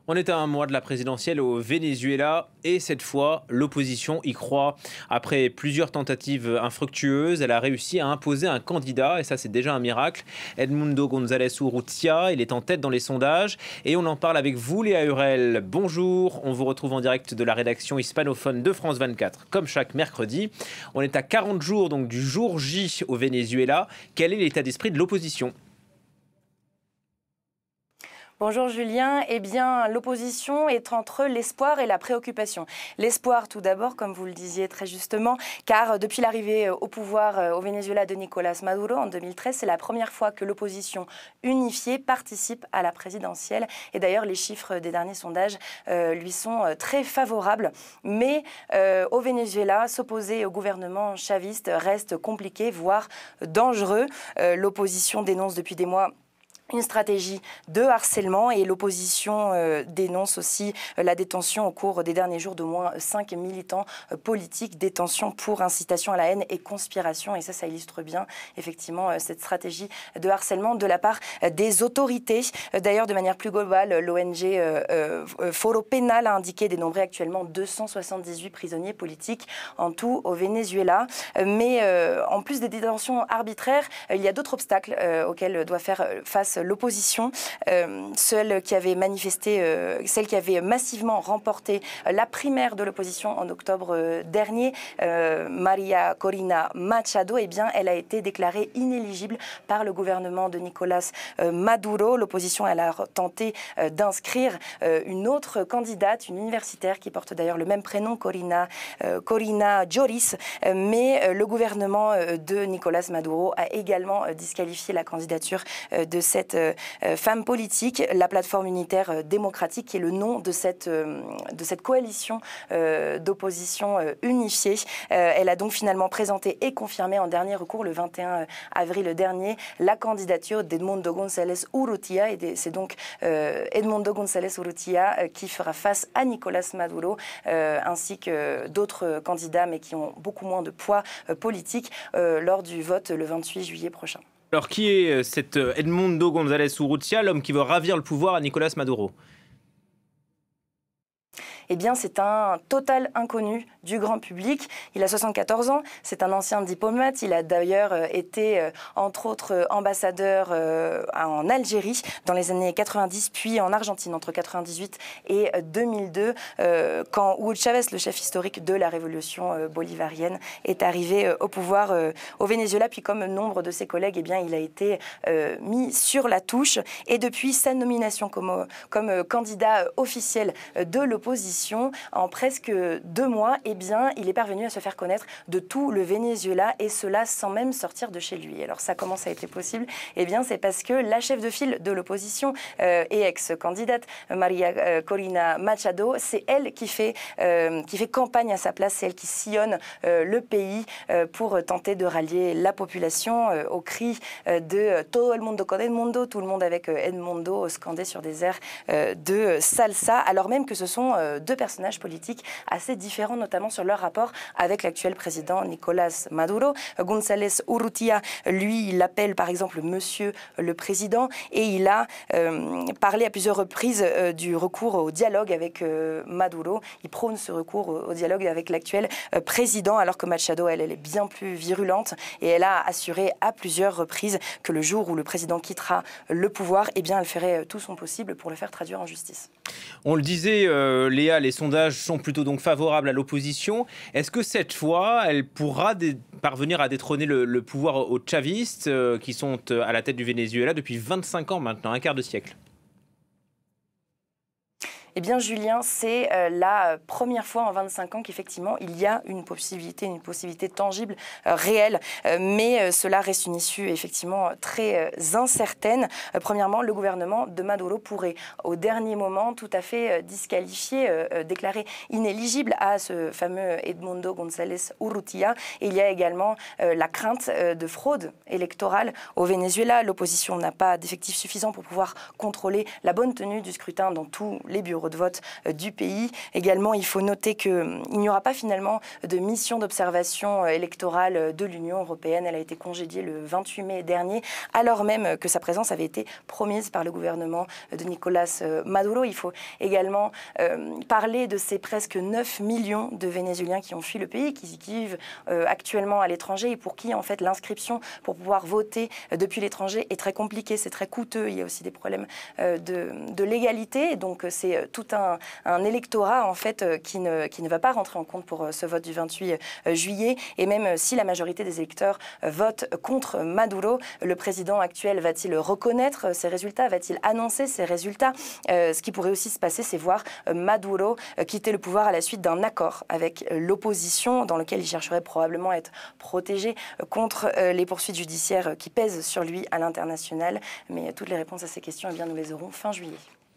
On est à un mois de la présidentielle au Venezuela et cette fois, l'opposition y croit. Après plusieurs tentatives infructueuses, elle a réussi à imposer un candidat et ça c'est déjà un miracle. Edmundo González Urrutia, il est en tête dans les sondages et on en parle avec vous Léa Hurel. Bonjour, on vous retrouve en direct de la rédaction hispanophone de France 24 comme chaque mercredi. On est à 40 jours donc du jour J au Venezuela. Quel est l'état d'esprit de l'opposition ? Bonjour Julien, eh bien l'opposition est entre l'espoir et la préoccupation. L'espoir tout d'abord, comme vous le disiez très justement, car depuis l'arrivée au pouvoir au Venezuela de Nicolás Maduro en 2013, c'est la première fois que l'opposition unifiée participe à la présidentielle. Et d'ailleurs les chiffres des derniers sondages lui sont très favorables. Mais au Venezuela, s'opposer au gouvernement chaviste reste compliqué, voire dangereux. L'opposition dénonce depuis des mois une stratégie de harcèlement et l'opposition dénonce aussi la détention au cours des derniers jours d'au moins 5 militants politiques, détention pour incitation à la haine et conspiration. Et ça illustre bien effectivement cette stratégie de harcèlement de la part des autorités. D'ailleurs, de manière plus globale, l'ONG Foro Penal a indiqué dénombrer actuellement 278 prisonniers politiques en tout au Venezuela. Mais en plus des détentions arbitraires, il y a d'autres obstacles auxquels doit faire face l'opposition, celle qui avait massivement remporté la primaire de l'opposition en octobre dernier, Maria Corina Machado, eh bien, elle a été déclarée inéligible par le gouvernement de Nicolás Maduro. L'opposition, elle a tenté d'inscrire une autre candidate, une universitaire qui porte d'ailleurs le même prénom, Corina Lloris, mais le gouvernement de Nicolás Maduro a également disqualifié la candidature de cette femme politique. La plateforme unitaire démocratique, qui est le nom de cette coalition d'opposition unifiée. Elle a donc finalement présenté et confirmé en dernier recours le 21 avril dernier la candidature d'Edmundo González Urrutia. Et c'est donc Edmundo González Urrutia qui fera face à Nicolás Maduro ainsi que d'autres candidats mais qui ont beaucoup moins de poids politique lors du vote le 28 juillet prochain. Alors, qui est cet Edmundo González Urrutia, l'homme qui veut ravir le pouvoir à Nicolás Maduro ? Eh bien, c'est un total inconnu du grand public. Il a 74 ans, c'est un ancien diplomate. Il a d'ailleurs été, entre autres, ambassadeur en Algérie dans les années 90, puis en Argentine entre 98 et 2002, quand Hugo Chávez, le chef historique de la révolution bolivarienne, est arrivé au pouvoir au Venezuela. Puis, comme nombre de ses collègues, eh bien, il a été mis sur la touche. Et depuis sa nomination comme candidat officiel de l'opposition, en presque 2 mois, eh bien, il est parvenu à se faire connaître de tout le Venezuela et cela sans même sortir de chez lui. Alors ça, comment ça a été possible ? Eh bien, c'est parce que la chef de file de l'opposition et ex-candidate, Maria Corina Machado, c'est elle qui fait campagne à sa place, c'est elle qui sillonne le pays pour tenter de rallier la population au cri de Todo el mundo con Edmundo, tout le monde avec Edmundo, scandé sur des airs de salsa, alors même que ce sont deux personnages politiques assez différents, notamment sur leur rapport avec l'actuel président Nicolás Maduro. González Urrutia, lui, il l'appelle par exemple Monsieur le Président et il a parlé à plusieurs reprises du recours au dialogue avec Maduro. Il prône ce recours au dialogue avec l'actuel président, alors que Machado, elle est bien plus virulente et elle a assuré à plusieurs reprises que le jour où le président quittera le pouvoir, eh bien, elle ferait tout son possible pour le faire traduire en justice. On le disait, Léa, les sondages sont plutôt donc favorables à l'opposition. Est-ce que cette fois, elle pourra parvenir à détrôner le pouvoir aux chavistes qui sont à la tête du Venezuela depuis 25 ans maintenant, un quart de siècle ? Eh bien, Julien, c'est la première fois en 25 ans qu'effectivement, il y a une possibilité tangible, réelle. Mais cela reste une issue effectivement très incertaine. Premièrement, le gouvernement de Maduro pourrait, au dernier moment, tout à fait disqualifier, déclarer inéligible à ce fameux Edmundo González Urrutia. Et il y a également la crainte de fraude électorale au Venezuela. L'opposition n'a pas d'effectifs suffisants pour pouvoir contrôler la bonne tenue du scrutin dans tous les bureaux. bureaux de vote du pays. Également, il faut noter qu'il n'y aura pas finalement de mission d'observation électorale de l'Union européenne. Elle a été congédiée le 28 mai dernier, alors même que sa présence avait été promise par le gouvernement de Nicolás Maduro. Il faut également parler de ces presque 9 millions de Vénézuéliens qui ont fui le pays, qui vivent actuellement à l'étranger et pour qui en fait l'inscription pour pouvoir voter depuis l'étranger est très compliquée, c'est très coûteux. Il y a aussi des problèmes de légalité. Donc c'est tout un électorat en fait qui ne va pas rentrer en compte pour ce vote du 28 juillet. Et même si la majorité des électeurs votent contre Maduro, le président actuel va-t-il reconnaître ces résultats? Va-t-il annoncer ces résultats? Ce qui pourrait aussi se passer, c'est voir Maduro quitter le pouvoir à la suite d'un accord avec l'opposition dans lequel il chercherait probablement à être protégé contre les poursuites judiciaires qui pèsent sur lui à l'international. Mais toutes les réponses à ces questions, eh bien, nous les aurons fin juillet.